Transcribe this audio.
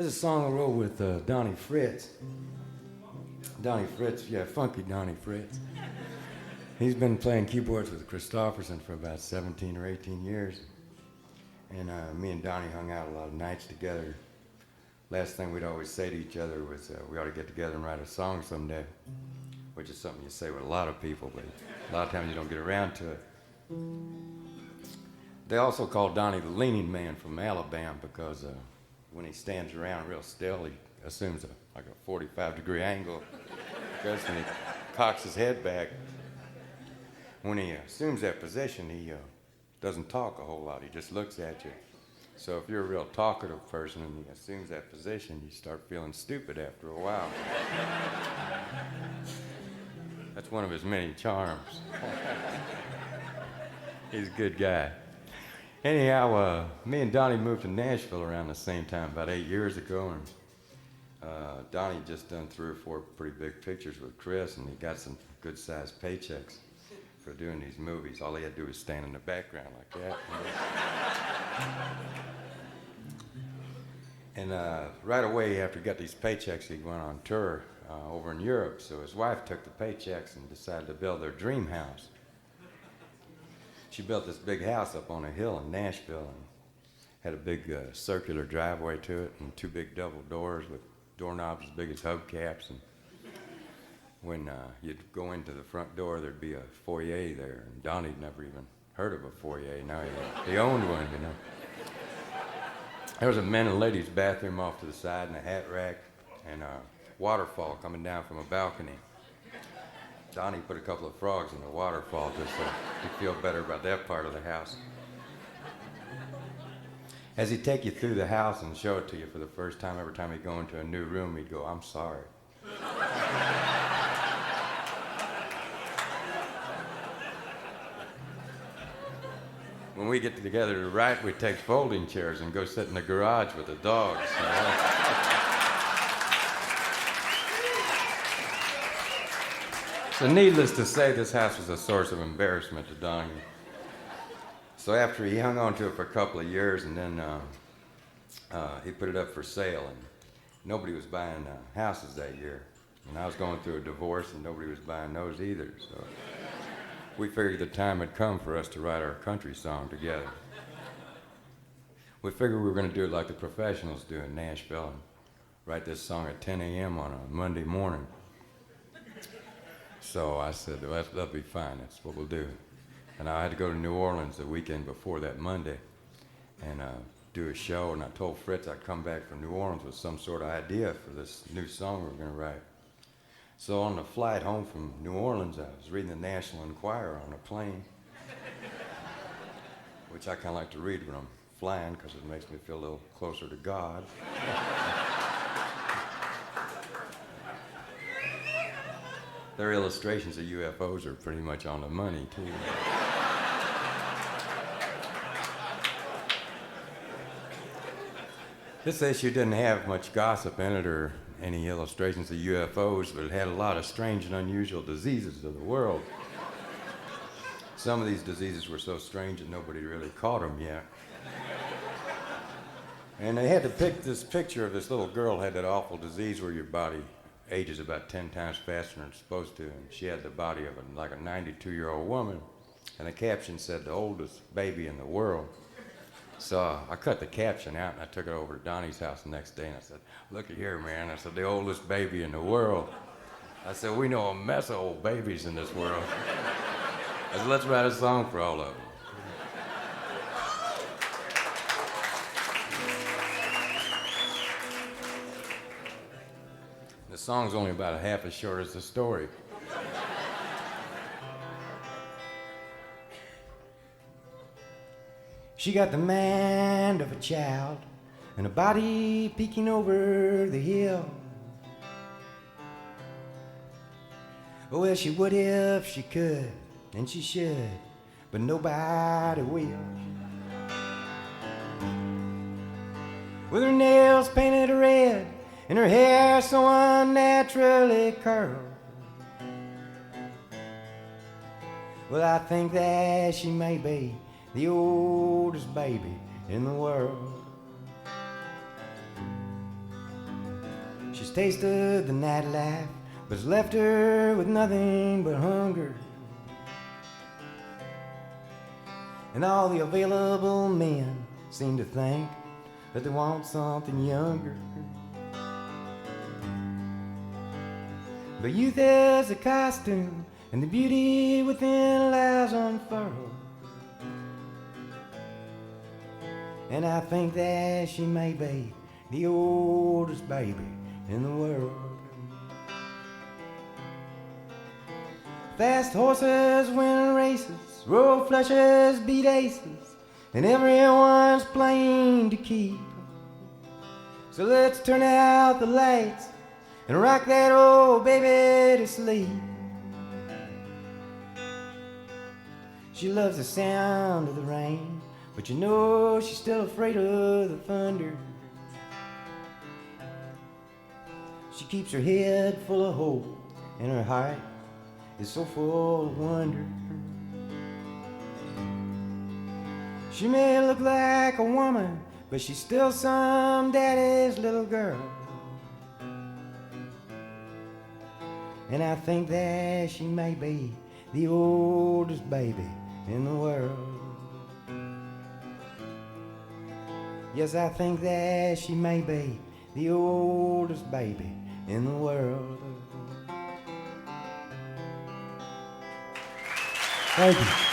There's a song I wrote with Donnie Fritz. Donnie Fritz, yeah, funky Donnie Fritz. He's been playing keyboards with Christofferson for about 17 or 18 years. And me and Donnie hung out a lot of nights together. Last thing we'd always say to each other was we ought to get together and write a song someday, which is something you say with a lot of people, but a lot of times you don't get around to it. They also call Donnie the leaning man from Alabama because when he stands around real still, he assumes like a 45-degree angle. Because when he cocks his head back, when he assumes that position, he doesn't talk a whole lot. He just looks at you. So if you're a real talkative person and he assumes that position, you start feeling stupid after a while. That's one of his many charms. He's a good guy. Anyhow, me and Donnie moved to Nashville around the same time, about 8 years ago, and Donnie just done 3 or 4 pretty big pictures with Chris, and he got some good-sized paychecks for doing these movies. All he had to do was stand in the background like that. And right away after he got these paychecks, he went on tour over in Europe. So his wife took the paychecks and decided to build their dream house. She built this big house up on a hill in Nashville and had a big circular driveway to it and 2 big double doors with doorknobs as big as hubcaps. And when you'd go into the front door, there'd be a foyer there. And Donnie'd never even heard of a foyer. Now he owned one, you know. There was a men and ladies bathroom off to the side and a hat rack and a waterfall coming down from a balcony. Donnie put a couple of frogs in the waterfall just so he'd feel better about that part of the house. As he'd take you through the house and show it to you for the first time, every time he'd go into a new room, he'd go, "I'm sorry." When we get together to write, we take folding chairs and go sit in the garage with the dogs. You know? So needless to say, this house was a source of embarrassment to Donnie. So after he hung on to it for a couple of years, and then he put it up for sale, and nobody was buying houses that year. And I was going through a divorce, and nobody was buying those either. So we figured the time had come for us to write our country song together. We figured we were going to do it like the professionals do in Nashville and write this song at 10 a.m. on a Monday morning. So I said, well, that'll be fine. That's what we'll do. And I had to go to New Orleans the weekend before that Monday and do a show. And I told Fritz I'd come back from New Orleans with some sort of idea for this new song we were going to write. So on the flight home from New Orleans, I was reading the National Enquirer on a plane, which I kind of like to read when I'm flying because it makes me feel a little closer to God. Their illustrations of UFOs are pretty much on the money, too. This issue didn't have much gossip in it or any illustrations of UFOs, but it had a lot of strange and unusual diseases of the world. Some of these diseases were so strange that nobody really caught them yet. And they had to pick this picture of this little girl who had that awful disease where your body ages about 10 times faster than it's supposed to, and she had the body of like a 92-year-old woman, and the caption said, "The oldest baby in the world." So I cut the caption out, and I took it over to Donnie's house the next day, and I said, "Looky here, man." I said, "The oldest baby in the world." I said, "We know a mess of old babies in this world." I said, "Let's write a song for all of them." The song's only about half as short as the story. She got the mind of a child and a body peeking over the hill. Well, she would if she could, and she should, but nobody will. With her nails painted red and her hair so unnaturally curled, well, I think that she may be the oldest baby in the world. She's tasted the nightlife, but it's left her with nothing but hunger. And all the available men seem to think that they want something younger. But youth is a costume, and the beauty within lies unfurled. And I think that she may be the oldest baby in the world. Fast horses win races, road flushes beat aces, and everyone's playing to keep. So let's turn out the lights and rock that old baby to sleep. She loves the sound of the rain, but you know she's still afraid of the thunder. She keeps her head full of hope, and her heart is so full of wonder. She may look like a woman, but she's still some daddy's little girl. And I think that she may be the oldest baby in the world. Yes, I think that she may be the oldest baby in the world. Thank you.